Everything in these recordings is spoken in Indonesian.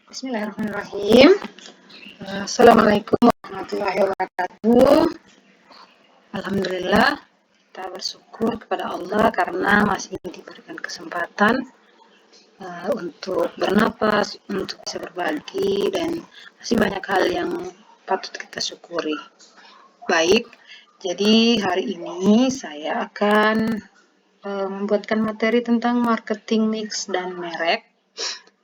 Bismillahirrahmanirrahim. Assalamualaikum warahmatullahi wabarakatuh. Alhamdulillah, kita bersyukur kepada Allah karena masih diberikan kesempatan untuk bernapas, untuk bisa berbagi, dan masih banyak hal yang patut kita syukuri. Baik, jadi hari ini saya akan membuatkan materi tentang marketing mix dan merek.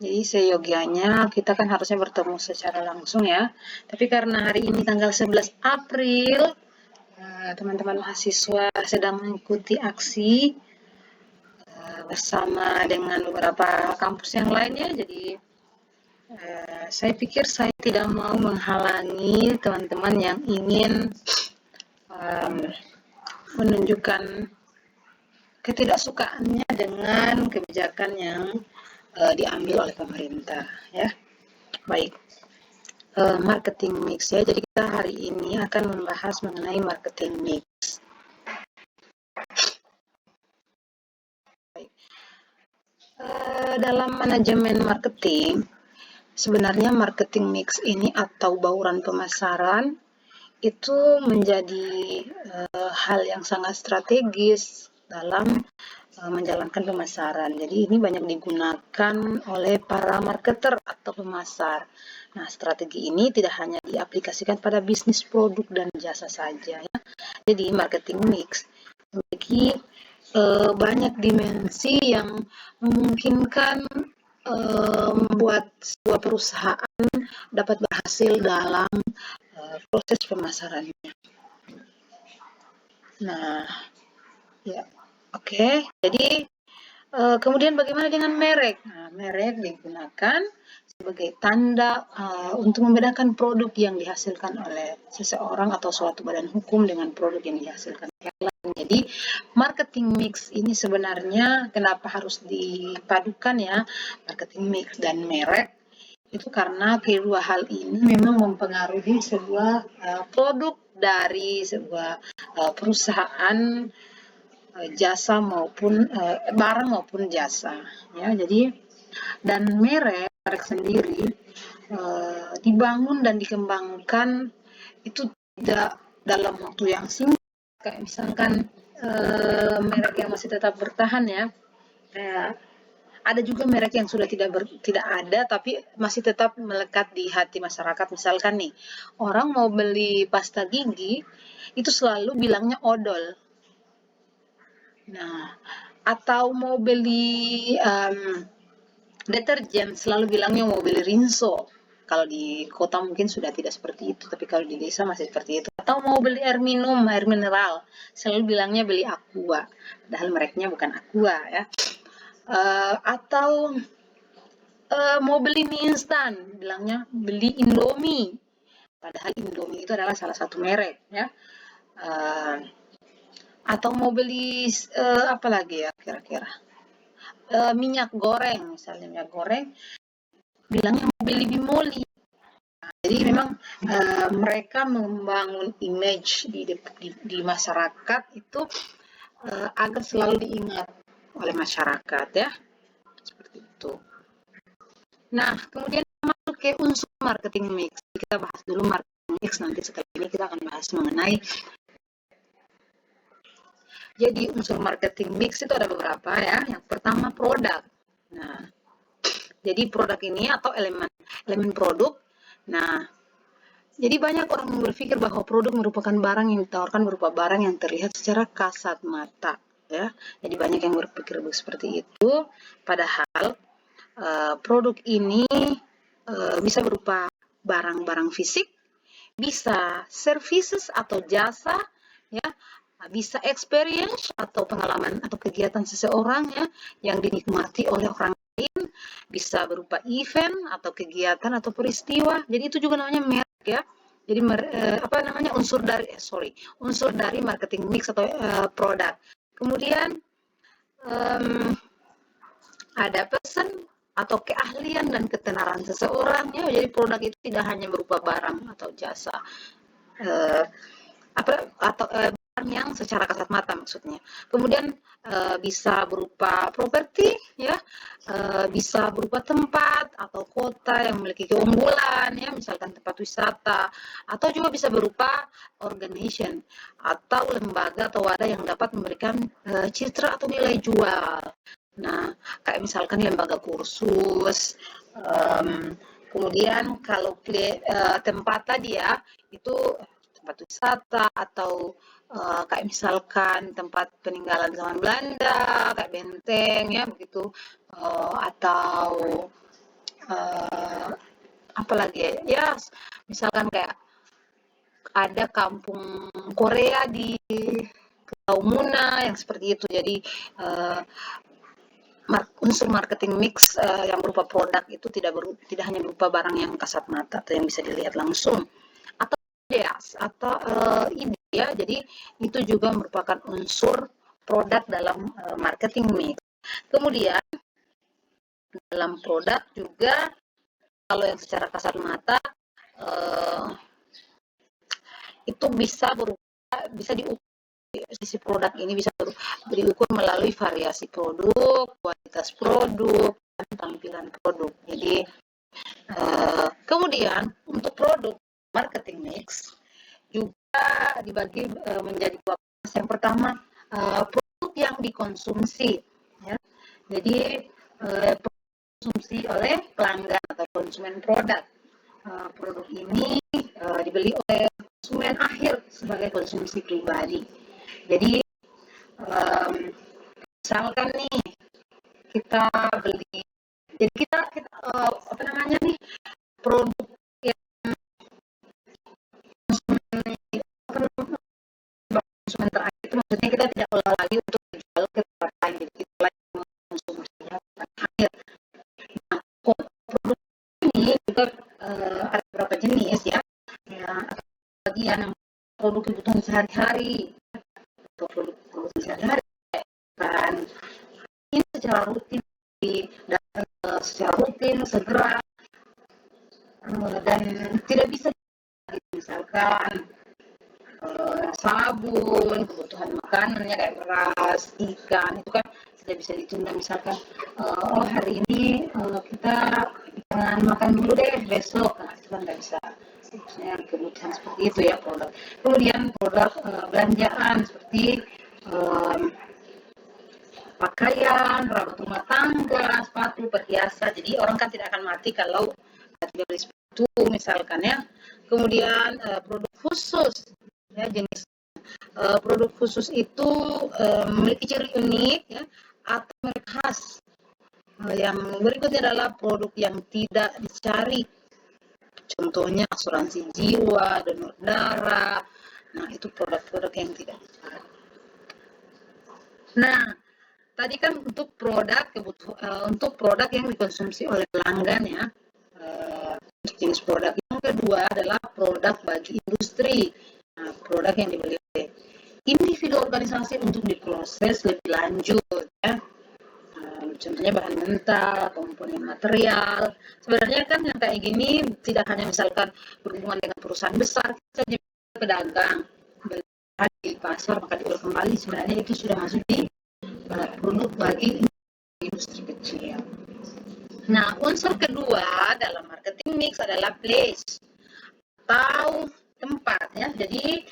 Jadi seyogianya kita kan harusnya bertemu secara langsung ya. Tapi karena hari ini tanggal 11 April, teman-teman mahasiswa sedang mengikuti aksi bersama dengan beberapa kampus yang lainnya. Jadi saya pikir saya tidak mau menghalangi teman-teman yang ingin menunjukkan ketidaksukaannya dengan kebijakan yang diambil oleh pemerintah ya. Baik, marketing mix ya. Jadi kita hari ini akan membahas mengenai marketing mix. Baik. Dalam manajemen marketing, sebenarnya marketing mix ini atau bauran pemasaran itu menjadi hal yang sangat strategis dalam menjalankan pemasaran. Jadi ini banyak digunakan oleh para marketer atau pemasar. Nah, strategi ini tidak hanya diaplikasikan pada bisnis produk dan jasa saja ya. Jadi marketing mix memiliki banyak dimensi yang memungkinkan membuat sebuah perusahaan dapat berhasil dalam proses pemasarannya. Nah, ya, oke. Jadi kemudian bagaimana dengan merek? Nah, merek digunakan sebagai tanda untuk membedakan produk yang dihasilkan oleh seseorang atau suatu badan hukum dengan produk yang dihasilkan oleh yang lain. Jadi marketing mix ini sebenarnya kenapa harus dipadukan ya, marketing mix dan merek, itu karena kedua hal ini memang mempengaruhi sebuah produk dari sebuah perusahaan jasa maupun barang maupun jasa ya. Jadi dan merek sendiri dibangun dan dikembangkan itu tidak dalam waktu yang singkat. Kayak misalkan merek yang masih tetap bertahan ya, ada juga merek yang sudah tidak ada tapi masih tetap melekat di hati masyarakat. Misalkan nih, orang mau beli pasta gigi itu selalu bilangnya odol. Nah, atau mau beli deterjen selalu bilangnya mau beli Rinso. Kalau di kota mungkin sudah tidak seperti itu, tapi kalau di desa masih seperti itu. Atau mau beli air minum, air mineral, selalu bilangnya beli Aqua, padahal mereknya bukan Aqua ya. Atau mau beli mie instan, bilangnya beli Indomie, padahal Indomie itu adalah salah satu merek ya. Atau mau beli apa lagi ya kira-kira, minyak goreng, misalnya minyak goreng bilangnya mau beli Bimoli. Nah, jadi memang mereka membangun image di masyarakat itu agar selalu diingat oleh masyarakat ya, seperti itu. Nah, kemudian masuk ke unsur marketing mix. Kita bahas dulu marketing mix, nanti setelah ini kita akan bahas mengenai. Jadi unsur marketing mix itu ada beberapa ya. Yang pertama produk. Nah, jadi produk ini atau elemen produk. Nah, jadi banyak orang berpikir bahwa produk merupakan barang yang ditawarkan berupa barang yang terlihat secara kasat mata ya. Jadi banyak yang berpikir seperti itu, padahal produk ini bisa berupa barang-barang fisik, bisa services atau jasa ya, bisa experience atau pengalaman atau kegiatan seseorang ya yang dinikmati oleh orang lain, bisa berupa event atau kegiatan atau peristiwa. Jadi itu juga namanya merek ya. Jadi apa namanya unsur dari marketing mix atau produk. Kemudian ada pesan atau keahlian dan ketenaran seseorang ya. Jadi produk itu tidak hanya berupa barang atau jasa atau yang secara kasat mata maksudnya. Kemudian bisa berupa properti, ya, bisa berupa tempat atau kota yang memiliki keunggulan, ya, misalkan tempat wisata, atau juga bisa berupa organization atau lembaga atau wadah yang dapat memberikan citra atau nilai jual. Nah, kayak misalkan lembaga kursus, kemudian kalau tempat tadi ya, itu tempat wisata atau kayak misalkan tempat peninggalan zaman Belanda, kayak benteng ya begitu, atau apalagi ya, ya misalkan kayak ada kampung Korea di Kaumuna yang seperti itu. Jadi unsur marketing mix yang berupa produk itu tidak hanya berupa barang yang kasat mata atau yang bisa dilihat langsung, atau ideas atau ide ya. Jadi itu juga merupakan unsur produk dalam marketing mix. Kemudian dalam produk juga kalau yang secara kasat mata itu bisa diukur. Sisi produk ini bisa diukur melalui variasi produk, kualitas produk, dan tampilan produk. Jadi kemudian untuk produk marketing mix juga dibagi menjadi dua kelas. Yang pertama produk yang dikonsumsi, ya. Jadi konsumsi oleh pelanggan atau konsumen produk. Produk ini dibeli oleh konsumen akhir sebagai konsumsi pribadi. Jadi misalkan nih kita beli, jadi kita apa namanya nih, produk yang konsumen terakhir itu maksudnya kita tidak olah lagi untuk dijual ke tempat lain, jadi kita lagi mengkonsumsinya akhir. Nah, produk ini juga ada beberapa jenis ya, bagian produk kebutuhan sehari-hari atau produk sehari-hari kan ini secara rutin secara rutin segera dan tidak bisa misalkan sabun, kebutuhan makanannya kayak beras, ikan itu kan tidak bisa ditunda. Misalkan oh hari ini kita jangan makan dulu deh, besok, nah itu kan nggak bisa. Maksudnya kebutuhan seperti itu ya produk. Kemudian produk belanjaan seperti pakaian, perabot rumah tangga, sepatu, perhiasan. Jadi orang kan tidak akan mati kalau tidak beli sepatu misalkan ya. Kemudian produk khusus, ya jenis produk khusus itu memiliki ciri unik ya atau merek khas. Yang berikutnya adalah produk yang tidak dicari. Contohnya asuransi jiwa, donor darah. Nah, itu produk-produk yang tidak dicari. Nah, tadi kan untuk produk yang dikonsumsi oleh pelanggan ya, jenis produk. Yang kedua adalah produk baju industri. Nah, produk yang dibeli oleh individu organisasi untuk diproses lebih lanjut ya. Contohnya bahan mentah, komponen material. Sebenarnya kan yang kayak gini tidak hanya misalkan berhubungan dengan perusahaan besar, saja pedagang beli di pasar maka dijual kembali, sebenarnya itu sudah masuk di produk bagi industri kecil. Nah, unsur kedua dalam marketing mix adalah place atau tempat ya. Jadi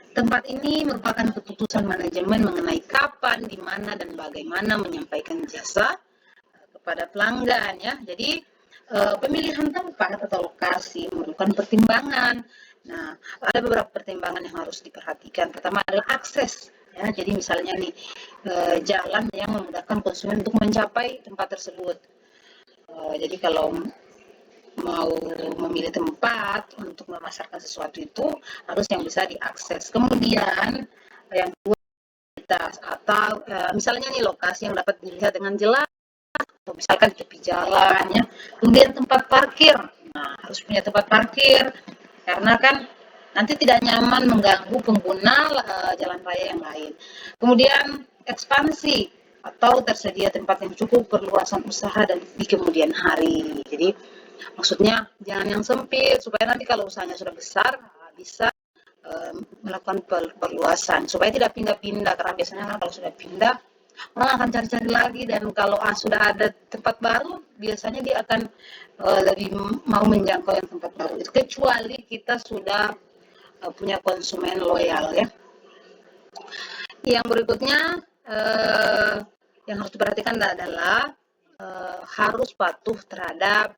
tempat ini merupakan keputusan manajemen mengenai kapan, di mana, dan bagaimana menyampaikan jasa kepada pelanggan ya. Jadi pemilihan tempat atau lokasi memerlukan pertimbangan. Nah, ada beberapa pertimbangan yang harus diperhatikan. Pertama adalah akses. Ya, jadi misalnya nih jalan yang memudahkan konsumen untuk mencapai tempat tersebut. Jadi kalau mau memilih tempat untuk memasarkan sesuatu itu harus yang bisa diakses. Kemudian yang kedua atau misalnya nih lokasi yang dapat dilihat dengan jelas atau misalkan tepi jalan ya. Kemudian tempat parkir. Nah, harus punya tempat parkir karena kan nanti tidak nyaman mengganggu pengguna jalan raya yang lain. Kemudian ekspansi atau tersedia tempat yang cukup perluasan usaha dan di kemudian hari. Jadi maksudnya jangan yang sempit supaya nanti kalau usahanya sudah besar bisa melakukan perluasan supaya tidak pindah-pindah, karena biasanya kan kalau sudah pindah orang akan cari-cari lagi, dan kalau sudah ada tempat baru biasanya dia akan lebih mau menjangkau yang tempat baru itu, kecuali kita sudah punya konsumen loyal ya. Yang berikutnya yang harus diperhatikan adalah harus patuh terhadap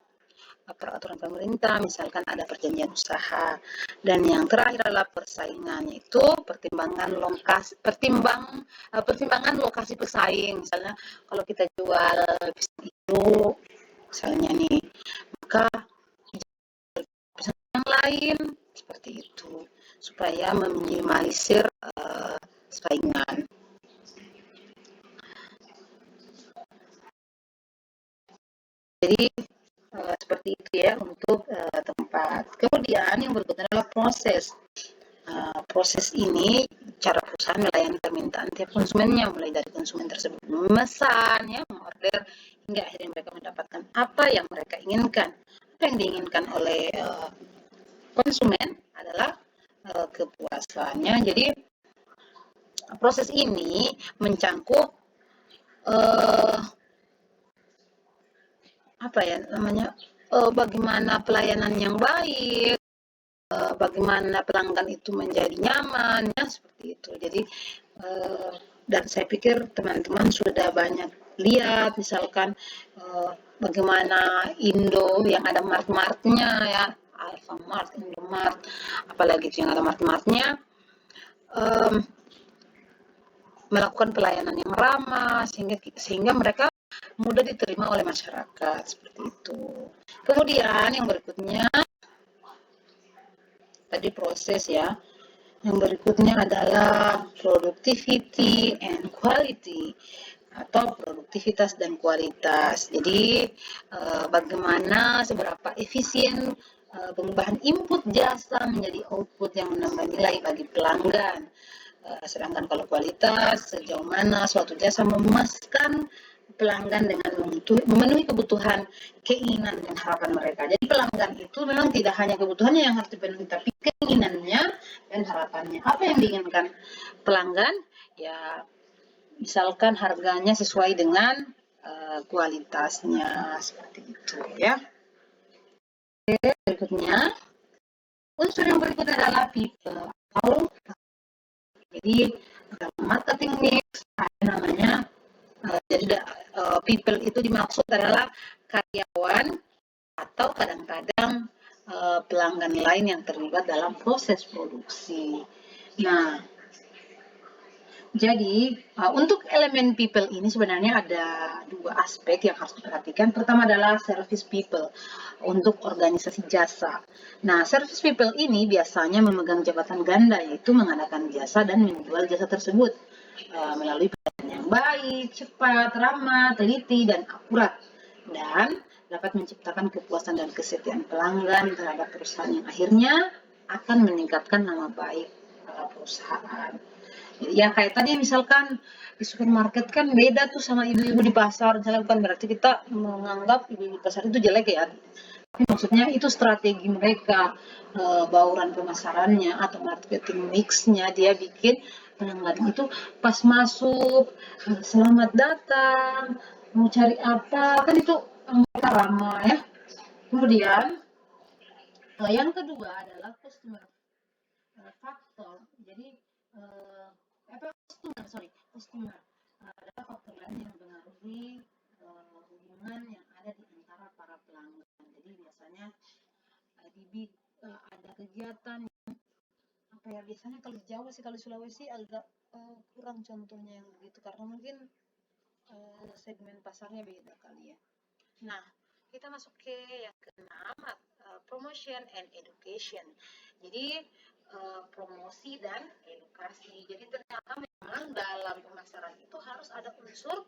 peraturan pemerintah, misalkan ada perjanjian usaha. Dan yang terakhir adalah persaingan, yaitu pertimbangan lokasi pesaing. Misalnya kalau kita jual pisang itu, misalnya nih, maka yang lain seperti itu, supaya meminimalisir saingan. Jadi seperti itu ya untuk tempat. Kemudian yang berikutnya adalah proses. Proses ini cara perusahaan melayani permintaan tiap konsumennya, mulai dari konsumen tersebut memesan, ya, mengorder, hingga akhirnya mereka mendapatkan apa yang mereka inginkan. Apa yang diinginkan oleh konsumen adalah kepuasannya. Jadi proses ini mencangkup bagaimana pelayanan yang baik, bagaimana pelanggan itu menjadi nyaman, ya seperti itu. Jadi dan saya pikir teman-teman sudah banyak lihat, misalkan bagaimana Indo yang ada mart-martnya ya, Alfamart, Indomart, apalagi yang ada mart-martnya, melakukan pelayanan yang ramah sehingga mereka mudah diterima oleh masyarakat, seperti itu. Kemudian yang berikutnya tadi proses ya. Yang berikutnya adalah productivity and quality, atau produktivitas dan kualitas. Jadi bagaimana seberapa efisien pengubahan input jasa menjadi output yang menambah nilai bagi pelanggan. Sedangkan kalau kualitas, sejauh mana suatu jasa memuaskan pelanggan dengan memenuhi kebutuhan, keinginan, dan harapan mereka. Jadi pelanggan itu memang tidak hanya kebutuhannya yang harus dipenuhi, tapi keinginannya dan harapannya. Apa yang diinginkan pelanggan? Ya, misalkan harganya sesuai dengan kualitasnya, seperti itu ya. Oke, berikutnya, unsur yang berikutnya adalah people. Jadi dalam marketing mix ada namanya jadi people itu dimaksud adalah karyawan atau kadang-kadang pelanggan lain yang terlibat dalam proses produksi. Nah, jadi untuk elemen people ini sebenarnya ada dua aspek yang harus diperhatikan. Pertama adalah service people untuk organisasi jasa. Nah, service people ini biasanya memegang jabatan ganda, yaitu mengadakan jasa dan menjual jasa tersebut melalui pelayanan yang baik, cepat, ramah, teliti, dan akurat, dan dapat menciptakan kepuasan dan kesetiaan pelanggan terhadap perusahaan yang akhirnya akan meningkatkan nama baik perusahaan. Ya kayak tadi misalkan di supermarket kan beda tuh sama ibu-ibu di pasar, misalnya, bukan berarti kita menganggap ibu-ibu di pasar itu jelek ya, tapi maksudnya itu strategi mereka, bauran pemasarannya atau marketing mix-nya, dia bikin pelanggan itu pas masuk, selamat datang, mau cari apa, kan itu mereka ramah ya. Kemudian yang kedua adalah customer factor. Jadi customer adalah faktor lain yang mempengaruhi hubungan yang ada di antara para pelanggan. Jadi biasanya ada kegiatan apa ya, biasanya kalau di Jawa sih, kalau di Sulawesi agak kurang contohnya yang begitu, karena mungkin segmen pasarnya beda kali ya. Nah, kita masuk ke yang keenam, promotion and education. Jadi promosi dan edukasi. Jadi ternyata memang dalam pemasaran itu harus ada unsur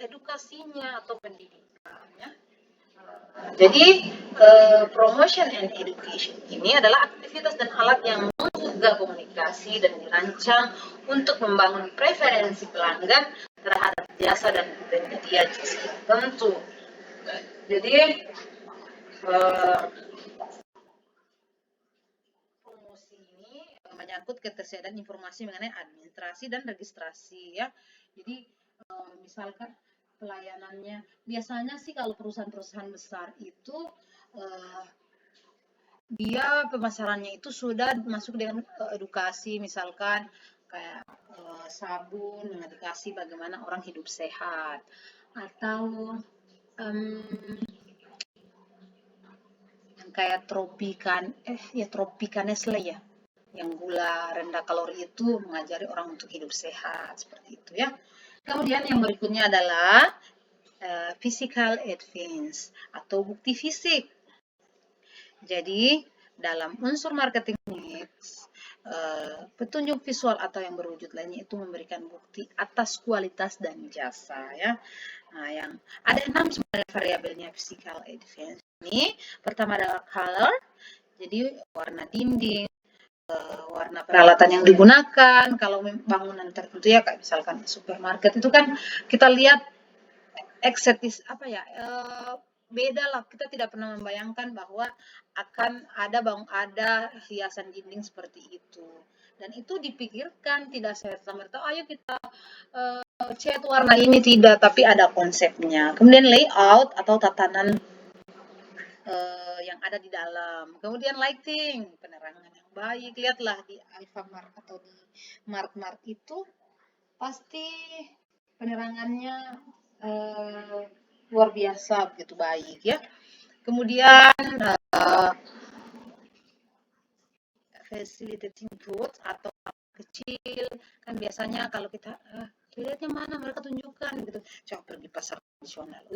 edukasinya atau pendidikannya. Jadi promotion and education ini adalah aktivitas dan alat yang menjaga komunikasi dan dirancang untuk membangun preferensi pelanggan terhadap jasa dan penyedia jasa tertentu. Jadi promosi ini namanya menyangkut ketersediaan informasi mengenai administrasi dan registrasi ya. Jadi misalkan pelayanannya, biasanya sih kalau perusahaan-perusahaan besar itu dia pemasarannya itu sudah masuk dengan edukasi, misalkan kayak sabun, mengedukasi bagaimana orang hidup sehat, atau yang kayak Tropika Nestle ya, yang gula rendah kalori itu mengajari orang untuk hidup sehat seperti itu ya. Kemudian yang berikutnya adalah physical advance atau bukti fisik. Jadi dalam unsur marketing mix, petunjuk visual atau yang berwujud lainnya itu memberikan bukti atas kualitas dan jasa ya. Nah, yang ada 6 sebenarnya variabelnya physical advance ini. Pertama adalah color, jadi warna dinding, warna peralatan yang digunakan. Kalau bangunan tertentu ya, kayak misalkan supermarket itu kan kita lihat eksetis apa ya, beda lah, kita tidak pernah membayangkan bahwa akan ada hiasan dinding seperti itu, dan itu dipikirkan, tidak serta-merta ayo kita cat warna ini, tidak, tapi ada konsepnya. Kemudian layout atau tatanan yang ada di dalam. Kemudian lighting, penerangan yang baik. Lihatlah di Alfamart atau di Mart-Mart itu pasti penerangannya luar biasa, begitu baik ya. Kemudian facilitating goods atau kecil, kan biasanya kalau kita lihatnya mana mereka tunjukkan gitu, coba pergi pasar tradisional,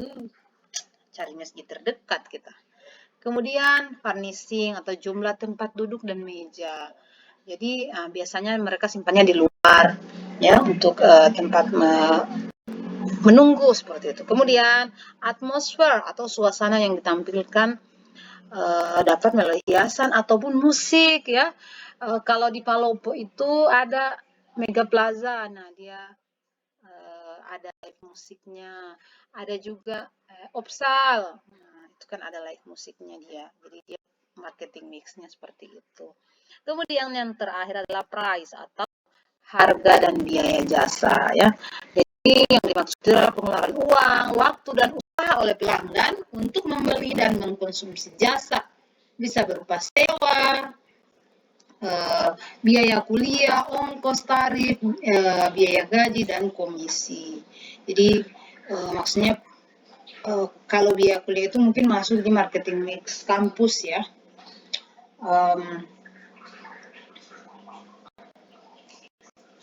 cari masjid terdekat kita. Kemudian furnishing atau jumlah tempat duduk dan meja. Jadi biasanya mereka simpannya di luar ya, untuk tempat menunggu seperti itu. Kemudian atmosfer atau suasana yang ditampilkan dapat melalui hiasan ataupun musik ya. Kalau di Palopo itu ada Mega Plaza, nah dia ada live musiknya, ada juga Opsal, nah, itu kan ada live musiknya dia, jadi dia marketing mixnya seperti itu. Kemudian yang terakhir adalah price atau harga dan biaya jasa ya. Jadi yang dimaksud adalah pengeluaran uang, waktu dan usaha oleh pelanggan untuk membeli dan mengkonsumsi jasa. Bisa berupa sewa, biaya kuliah, ongkos, tarif, biaya gaji, dan komisi. Jadi maksudnya kalau biaya kuliah itu mungkin masuk di marketing mix kampus ya.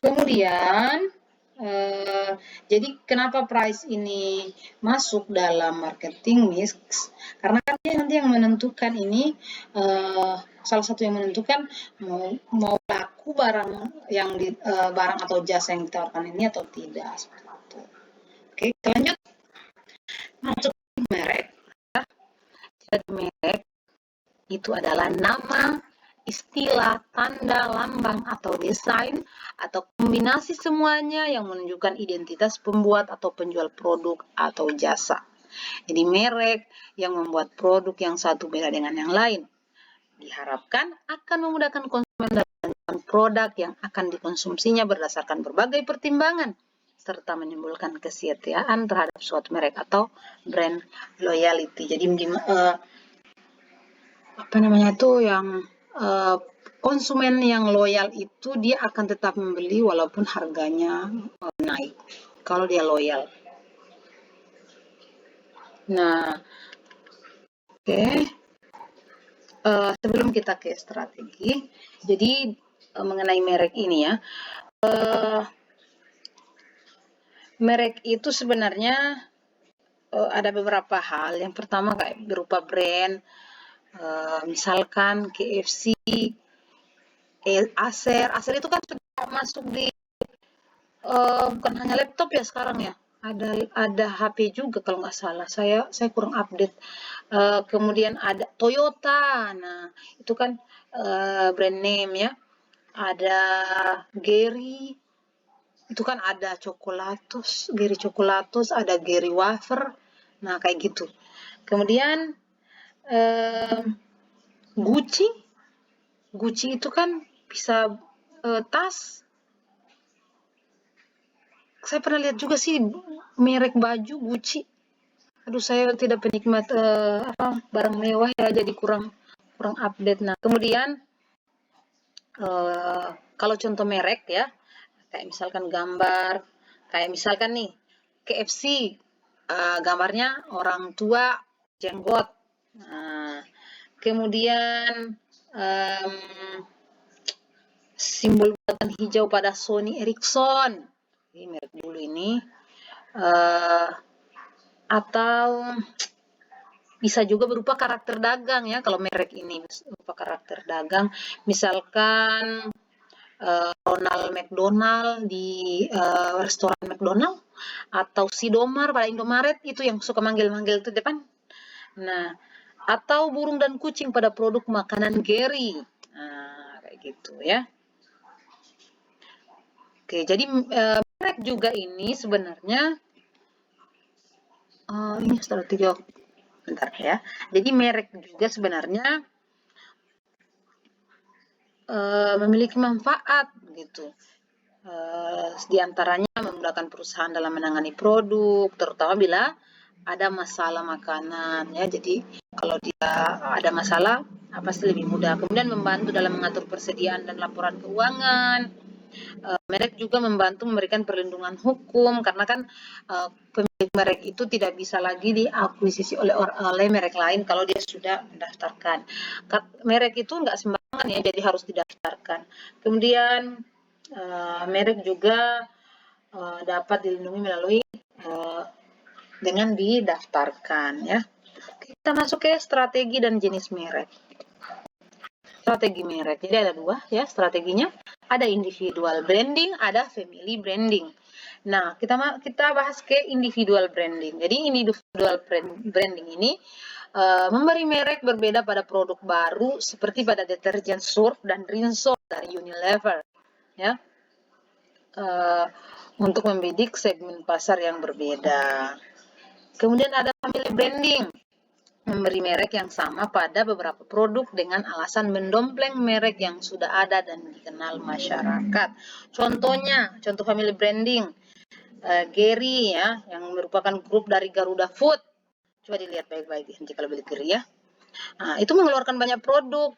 Kemudian jadi kenapa price ini masuk dalam marketing mix? Karena kan dia nanti yang menentukan ini, salah satu yang menentukan mau laku barang yang barang atau jasa yang ditawarkan ini atau tidak. Seperti itu. Oke, lanjut. Masuk merek. Jadi merek itu adalah nama, istilah, tanda, lambang, atau desain, atau kombinasi semuanya yang menunjukkan identitas pembuat atau penjual produk atau jasa. Jadi merek yang membuat produk yang satu beda dengan yang lain. Diharapkan akan memudahkan konsumen dalam menentukan produk yang akan dikonsumsinya berdasarkan berbagai pertimbangan, serta menimbulkan kesetiaan terhadap suatu merek atau brand loyalty. Jadi apa namanya tuh yang konsumen yang loyal itu dia akan tetap membeli walaupun harganya naik kalau dia loyal. Nah, oke. Sebelum kita ke strategi, jadi mengenai merek ini ya, merek itu sebenarnya ada beberapa hal. Yang pertama kayak berupa brand, misalkan KFC, Acer itu kan sudah masuk di bukan hanya laptop ya sekarang ya, ada HP juga kalau nggak salah, saya kurang update. Kemudian ada Toyota, nah itu kan brand name ya, ada Gary, itu kan ada Gary Chocolatos, ada Gary Wafer, nah kayak gitu. Kemudian Gucci itu kan bisa tas. Saya pernah lihat juga sih merek baju Gucci. Aduh, saya tidak penikmat barang mewah ya, jadi kurang update. Nah, kemudian kalau contoh merek ya, kayak misalkan gambar, kayak misalkan nih KFC, gambarnya orang tua jenggot. Nah, kemudian um, simbol batang hijau pada Sony Ericsson, ini merek dulu ini, atau bisa juga berupa karakter dagang ya, kalau merek ini berupa karakter dagang, misalkan Ronald McDonald di restoran McDonald, atau Sidomar pada Indomaret, itu yang suka manggil-manggil itu depan. Nah, atau burung dan kucing pada produk makanan Gary. Nah, kayak gitu ya. Oke, jadi merek juga ini sebenarnya ini strategi bentar ya. Jadi merek juga sebenarnya memiliki manfaat gitu. Di antaranya memudahkan perusahaan dalam menangani produk, terutama bila ada masalah makanan ya. Jadi kalau dia ada masalah, pasti lebih mudah. Kemudian membantu dalam mengatur persediaan dan laporan keuangan. Merek juga membantu memberikan perlindungan hukum, karena kan pemilik merek itu tidak bisa lagi diakuisisi oleh merek lain kalau dia sudah mendaftarkan. Merek itu nggak sembarangan ya, jadi harus didaftarkan. Kemudian merek juga dapat dilindungi melalui dengan didaftarkan ya. Kita masuk ke strategi dan jenis merek. Strategi merek. Jadi ada dua ya strateginya. Ada individual branding, ada family branding. Nah, kita bahas ke individual branding. Jadi individual branding ini memberi merek berbeda pada produk baru seperti pada deterjen Surf dan Rinso dari Unilever ya. Untuk membidik segmen pasar yang berbeda. Kemudian ada family branding, memberi merek yang sama pada beberapa produk dengan alasan mendompleng merek yang sudah ada dan dikenal masyarakat. Contoh family branding, Gary ya, yang merupakan grup dari Garuda Food. Coba dilihat baik-baik nanti kalau beli Gary ya. Nah, itu mengeluarkan banyak produk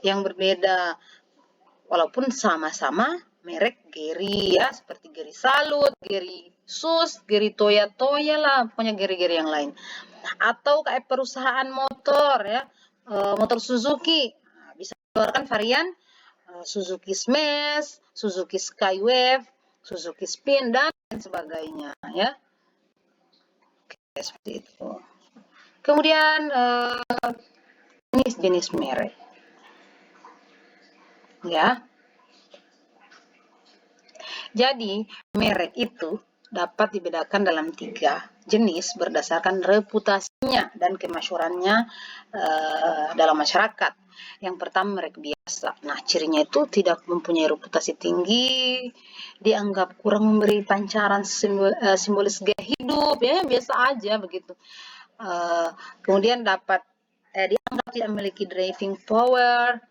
yang berbeda, walaupun sama-sama merek Gary ya, seperti Gary Salut, Gary Sus, Gary Toya lah, pokoknya Gary yang lain. Atau kayak perusahaan motor ya, motor Suzuki, bisa mengeluarkan varian Suzuki Smash, Suzuki Skywave, Suzuki Spin, dan lain sebagainya ya. Oke, seperti itu. Kemudian jenis merek ya. Jadi merek itu dapat dibedakan dalam 3 jenis berdasarkan reputasinya dan kemasyhurannya dalam masyarakat. Yang pertama merek biasa. Nah, cirinya itu tidak mempunyai reputasi tinggi, dianggap kurang memberi pancaran simbolis gaya hidup, ya biasa aja begitu. Kemudian dianggap tidak memiliki driving power,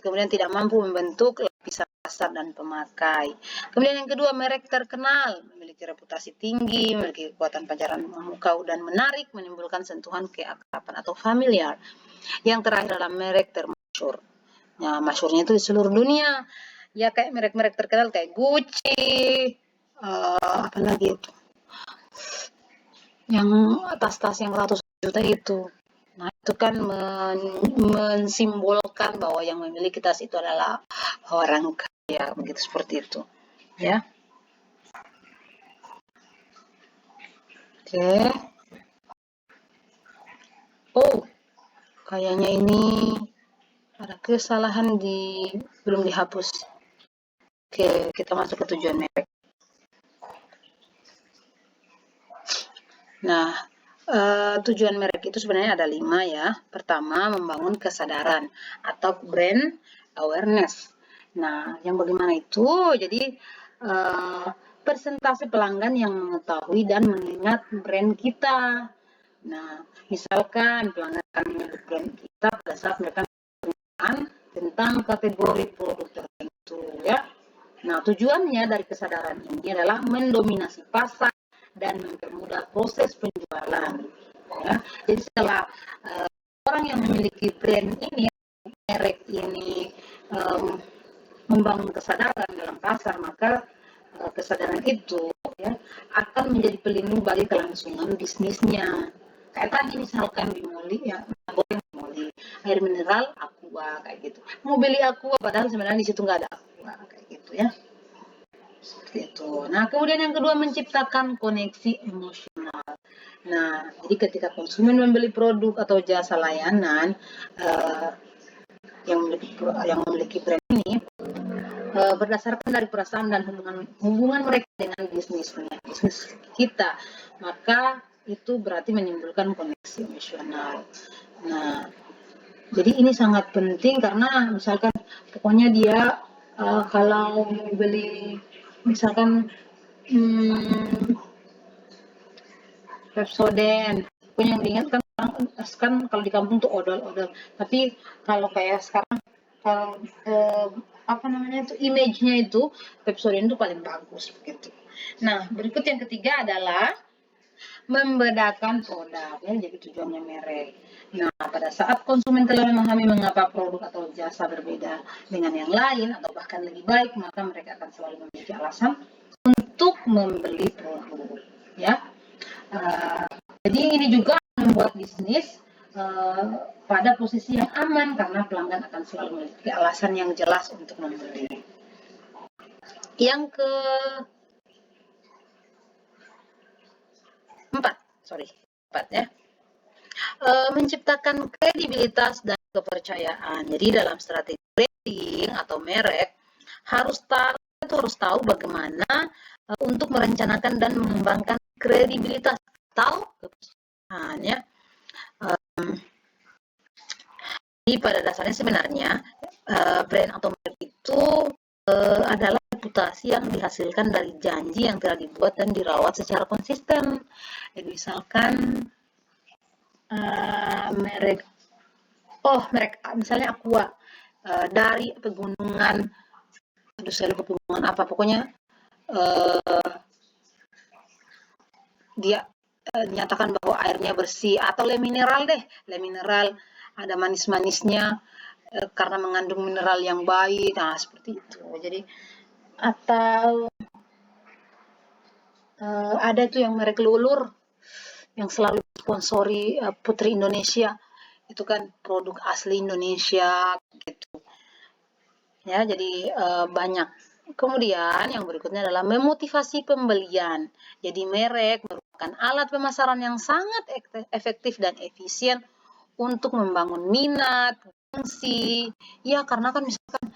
kemudian tidak mampu membentuk lapisan pasar dan pemakai. Kemudian yang kedua, merek terkenal, memiliki reputasi tinggi, memiliki kekuatan pancaran memukau dan menarik, menimbulkan sentuhan keakraban atau familiar. Yang terakhir adalah merek termasyhur. Nah, masyhurnya itu di seluruh dunia. Ya kayak merek-merek terkenal kayak Gucci, apa lagi itu? Yang tas-tas yang ratusan juta itu. Nah, itu kan mensimbolkan bahwa yang memiliki tas itu adalah orang kaya, begitu, seperti itu. Ya. Oke. Oh, kayaknya ini ada kesalahan belum dihapus. Oke, kita masuk ke tujuan merek. Nah, tujuan merek itu sebenarnya ada 5 ya. Pertama, membangun kesadaran atau brand awareness. Nah, yang bagaimana itu? Jadi, persentase pelanggan yang mengetahui dan mengingat brand kita. Nah, misalkan pelanggan menyebut brand kita pada saat mereka menggunakan tentang kategori produk tertentu ya. Nah, tujuannya dari kesadaran ini adalah mendominasi pasar dan mempermudah proses penjualan. Ya. Jadi setelah orang yang memiliki brand ini, merek ini membangun kesadaran dalam pasar, maka kesadaran itu ya akan menjadi pelindung bagi kelangsungan bisnisnya. Kayak tadi misalkan di Moli ya, goreng Moli, air mineral Aqua kayak gitu. Mau beli Aqua padahal sebenarnya di situ nggak ada Aqua kayak gitu ya. Seperti itu. Nah, kemudian yang kedua menciptakan koneksi emosional. Nah, jadi ketika konsumen membeli produk atau jasa layanan yang memiliki brand ini berdasarkan dari perasaan dan hubungan mereka dengan bisnis kita, maka itu berarti menimbulkan koneksi emosional. Nah, jadi ini sangat penting karena misalkan pokoknya dia kalau beli misalkan Pepsodent, pokoknya yang diingatkan kan kalau di kampung tuh odol-odol, tapi kalau kayak sekarang kalau apa namanya itu image-nya itu Pepsodent itu paling bagus begitu. Nah, berikut yang ketiga adalah membedakan produk ya, jadi tujuannya merek. Nah, pada saat konsumen telah memahami mengapa produk atau jasa berbeda dengan yang lain atau bahkan lebih baik, maka mereka akan selalu memiliki alasan untuk membeli produk ya. Jadi ini juga membuat bisnis pada posisi yang aman karena pelanggan akan selalu memiliki alasan yang jelas untuk membeli. Yang keempat ya, menciptakan kredibilitas dan kepercayaan. Jadi dalam strategi branding atau merek harus tahu bagaimana untuk merencanakan dan mengembangkan kredibilitas atau kepercayaan ya. Jadi pada dasarnya sebenarnya brand atau merek itu adalah reputasi yang dihasilkan dari janji yang telah dibuat dan dirawat secara konsisten. Jadi misalkan merek misalnya Aqua dari pegunungan, saya lupa pegunungan apa, pokoknya dia dinyatakan bahwa airnya bersih, atau Le Mineral ada manis-manisnya karena mengandung mineral yang baik, nah seperti itu. Jadi atau ada itu yang merek Lulur yang selalu sponsori Putri Indonesia, itu kan produk asli Indonesia gitu ya. Jadi banyak. Kemudian yang berikutnya adalah memotivasi pembelian. Jadi merek merupakan alat pemasaran yang sangat efektif dan efisien untuk membangun minat, gengsi. Ya karena kan misalkan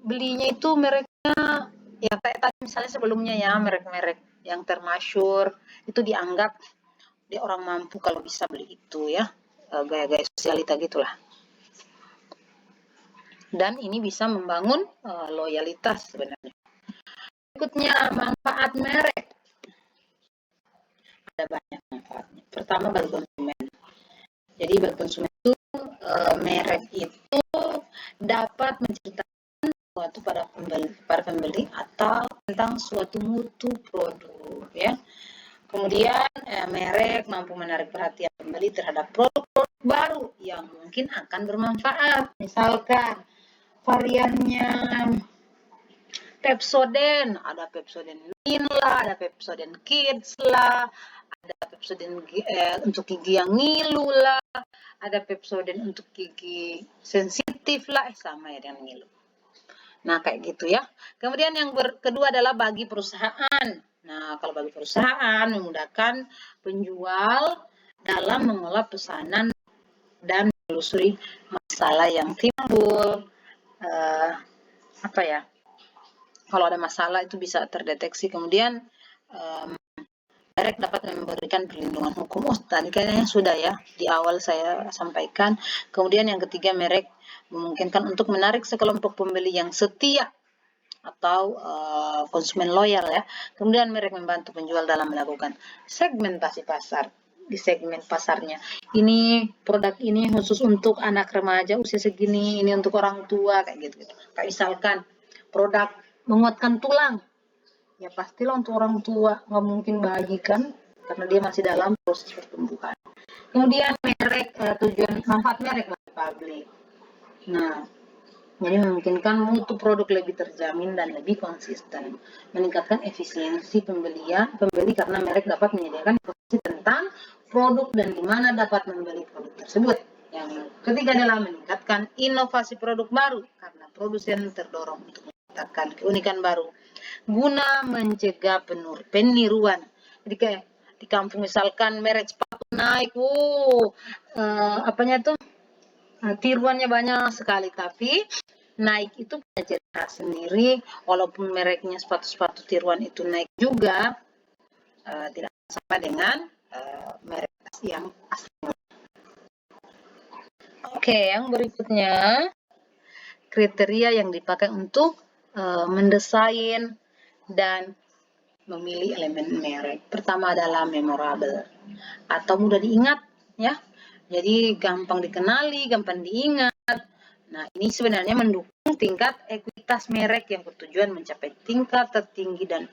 belinya itu mereknya ya kayak tadi misalnya sebelumnya ya, merek-merek yang termasyur itu dianggap dia orang mampu kalau bisa beli itu ya, gaya-gaya sosialita gitulah. Dan ini bisa membangun loyalitas sebenarnya. Berikutnya, manfaat merek. Ada banyak manfaatnya. Pertama bagi konsumen. Jadi bagi konsumen itu merek itu dapat menceritakan suatu pada pembeli atau tentang suatu mutu produk ya. Kemudian merek mampu menarik perhatian pembeli terhadap produk-produk baru yang mungkin akan bermanfaat. Misalkan variannya Pepsodent, ada Pepsodent Min lah, ada Pepsodent Kids lah, ada Pepsodent untuk gigi yang ngilu lah, ada Pepsodent untuk gigi sensitif lah, sama ya dengan ngilu. Nah, kayak gitu ya. Kemudian yang kedua adalah bagi perusahaan. Nah, kalau bagi perusahaan memudahkan penjual dalam mengolah pesanan dan menelusuri masalah yang timbul. Kalau ada masalah itu bisa terdeteksi. Kemudian merek dapat memberikan perlindungan hukum. Tadi kayaknya sudah ya di awal saya sampaikan. Kemudian yang ketiga, merek memungkinkan untuk menarik sekelompok pembeli yang setia atau konsumen loyal ya. Kemudian merek membantu penjual dalam melakukan segmentasi pasar. di segmen pasarnya. Ini produk ini khusus untuk anak remaja usia segini, ini untuk orang tua kayak gitu. Kayak misalkan produk menguatkan tulang, ya pastilah untuk orang tua, nggak mungkin bagikan karena dia masih dalam proses pertumbuhan. Kemudian merek, tujuan manfaat merek bagi publik. Nah, jadi memungkinkan mutu produk lebih terjamin dan lebih konsisten, meningkatkan efisiensi pembeli karena merek dapat menyediakan informasi tentang produk dan di mana dapat membeli produk tersebut. Yang ketiga adalah meningkatkan inovasi produk baru karena produsen terdorong untuk menciptakan keunikan baru guna mencegah peniruan. Jadi kayak di kampung misalkan merek sepatu naik, apanya tuh tiruannya banyak sekali, tapi naik itu punya ciri khas sendiri. Walaupun mereknya sepatu-sepatu tiruan itu naik juga, tidak sama dengan merek yang asli. Oke, yang berikutnya kriteria yang dipakai untuk mendesain dan memilih elemen merek. Pertama adalah memorable atau mudah diingat, ya. Jadi gampang dikenali, gampang diingat. Nah, ini sebenarnya mendukung tingkat ekuitas merek yang bertujuan mencapai tingkat tertinggi dan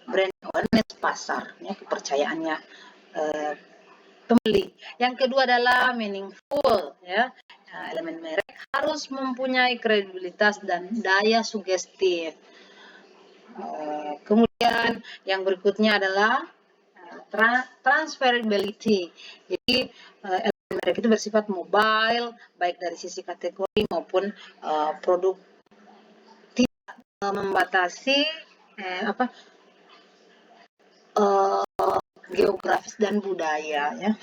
brand awareness pasar, ya, kepercayaannya pembeli. Yang kedua adalah meaningful, ya. Nah, elemen merek harus mempunyai kredibilitas dan daya sugestif. Kemudian yang berikutnya adalah transferability. Jadi elemen merek itu bersifat mobile, baik dari sisi kategori maupun produk, tidak membatasi geografis dan budaya, ya.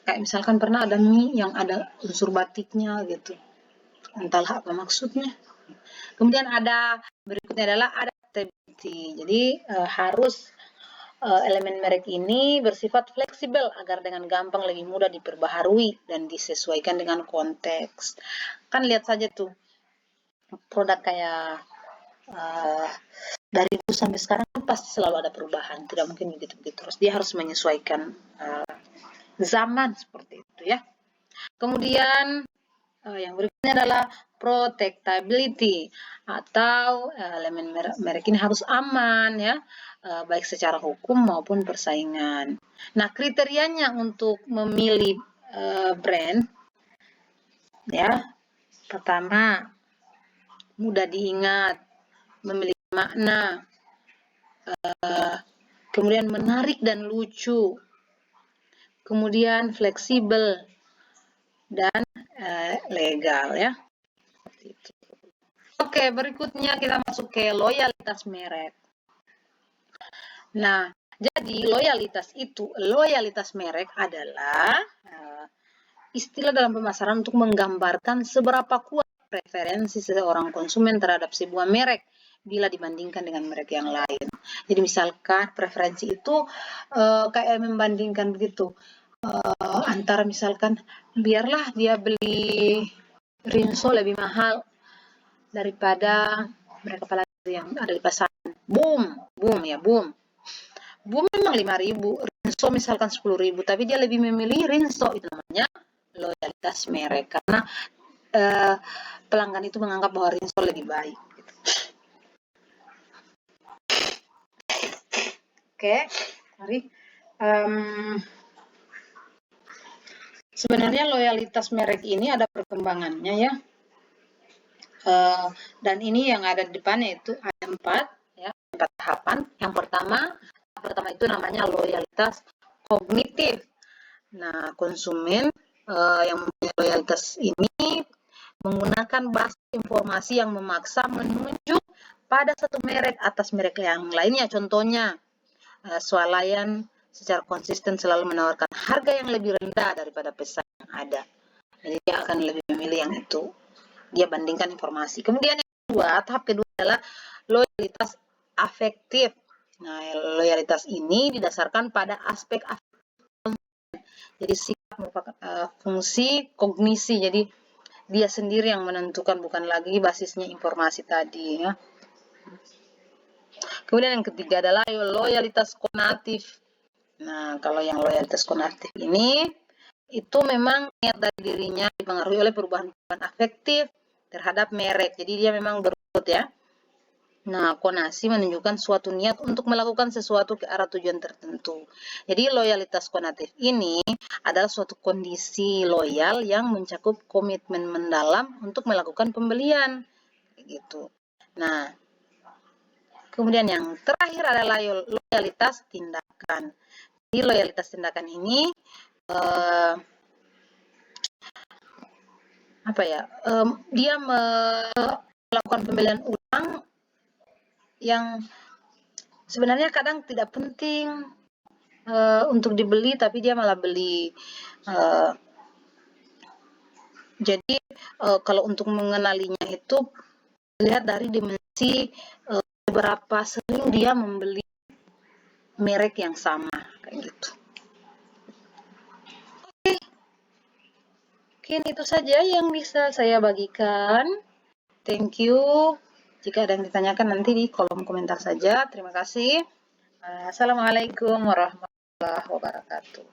Kayak misalkan pernah ada mie yang ada unsur batiknya gitu, entahlah apa maksudnya. Kemudian ada berikutnya adalah adaptability. Jadi harus elemen merek ini bersifat fleksibel agar dengan gampang lebih mudah diperbaharui dan disesuaikan dengan konteks. Kan lihat saja tuh produk kayak dari dulu sampai sekarang kan pasti selalu ada perubahan, tidak mungkin begitu-begitu terus. Dia harus menyesuaikan zaman seperti itu, ya. Kemudian yang berikutnya adalah protectability atau elemen merek ini harus aman, ya, baik secara hukum maupun persaingan. Nah, kriterianya untuk memilih brand, ya, pertama mudah diingat, memiliki makna, kemudian menarik dan lucu, kemudian fleksibel dan legal, ya. Oke, berikutnya kita masuk ke loyalitas merek. Nah, jadi loyalitas merek adalah istilah dalam pemasaran untuk menggambarkan seberapa kuat preferensi seorang konsumen terhadap sebuah merek bila dibandingkan dengan merek yang lain. Jadi misalkan preferensi itu kayak membandingkan begitu, antara misalkan biarlah dia beli Rinso lebih mahal daripada merek kepala yang ada di pasaran. Boom memang 5.000, Rinso misalkan 10.000, tapi dia lebih memilih Rinso. Itu namanya loyalitas merek, karena pelanggan itu menganggap bahwa Rinso lebih baik. Oke, mari. Sebenarnya loyalitas merek ini ada perkembangannya, ya. Dan ini yang ada di depannya itu ada 4 tahapan. Yang pertama itu namanya loyalitas kognitif. Nah, konsumen yang mempunyai loyalitas ini menggunakan basis informasi yang memaksa menunjuk pada satu merek atas merek yang lainnya. Contohnya, swalayan secara konsisten selalu menawarkan harga yang lebih rendah daripada pesan yang ada. Jadi dia akan lebih memilih yang itu. Dia bandingkan informasi. Kemudian yang kedua, tahap kedua adalah loyalitas afektif. Nah, loyalitas ini didasarkan pada aspek afektif. Jadi sikap merupakan fungsi kognisi. Jadi dia sendiri yang menentukan, bukan lagi basisnya informasi tadi, ya. Kemudian yang ketiga adalah loyalitas konatif. Nah, kalau yang loyalitas konatif ini, itu memang niat dari dirinya dipengaruhi oleh perubahan-perubahan afektif terhadap merek. Jadi dia memang berikut ya. Nah, konasi menunjukkan suatu niat untuk melakukan sesuatu ke arah tujuan tertentu. Jadi loyalitas konatif ini adalah suatu kondisi loyal yang mencakup komitmen mendalam untuk melakukan pembelian. Gitu. Nah, kemudian yang terakhir adalah loyalitas tindakan. Jadi loyalitas tindakan ini dia melakukan pembelian ulang yang sebenarnya kadang tidak penting untuk dibeli, tapi dia malah beli. Jadi kalau untuk mengenalinya itu lihat dari dimensi berapa sering dia membeli merek yang sama, kayak gitu. Oke, mungkin itu saja yang bisa saya bagikan. Thank you. Jika ada yang ditanyakan nanti di kolom komentar saja. Terima kasih. Assalamualaikum warahmatullahi wabarakatuh.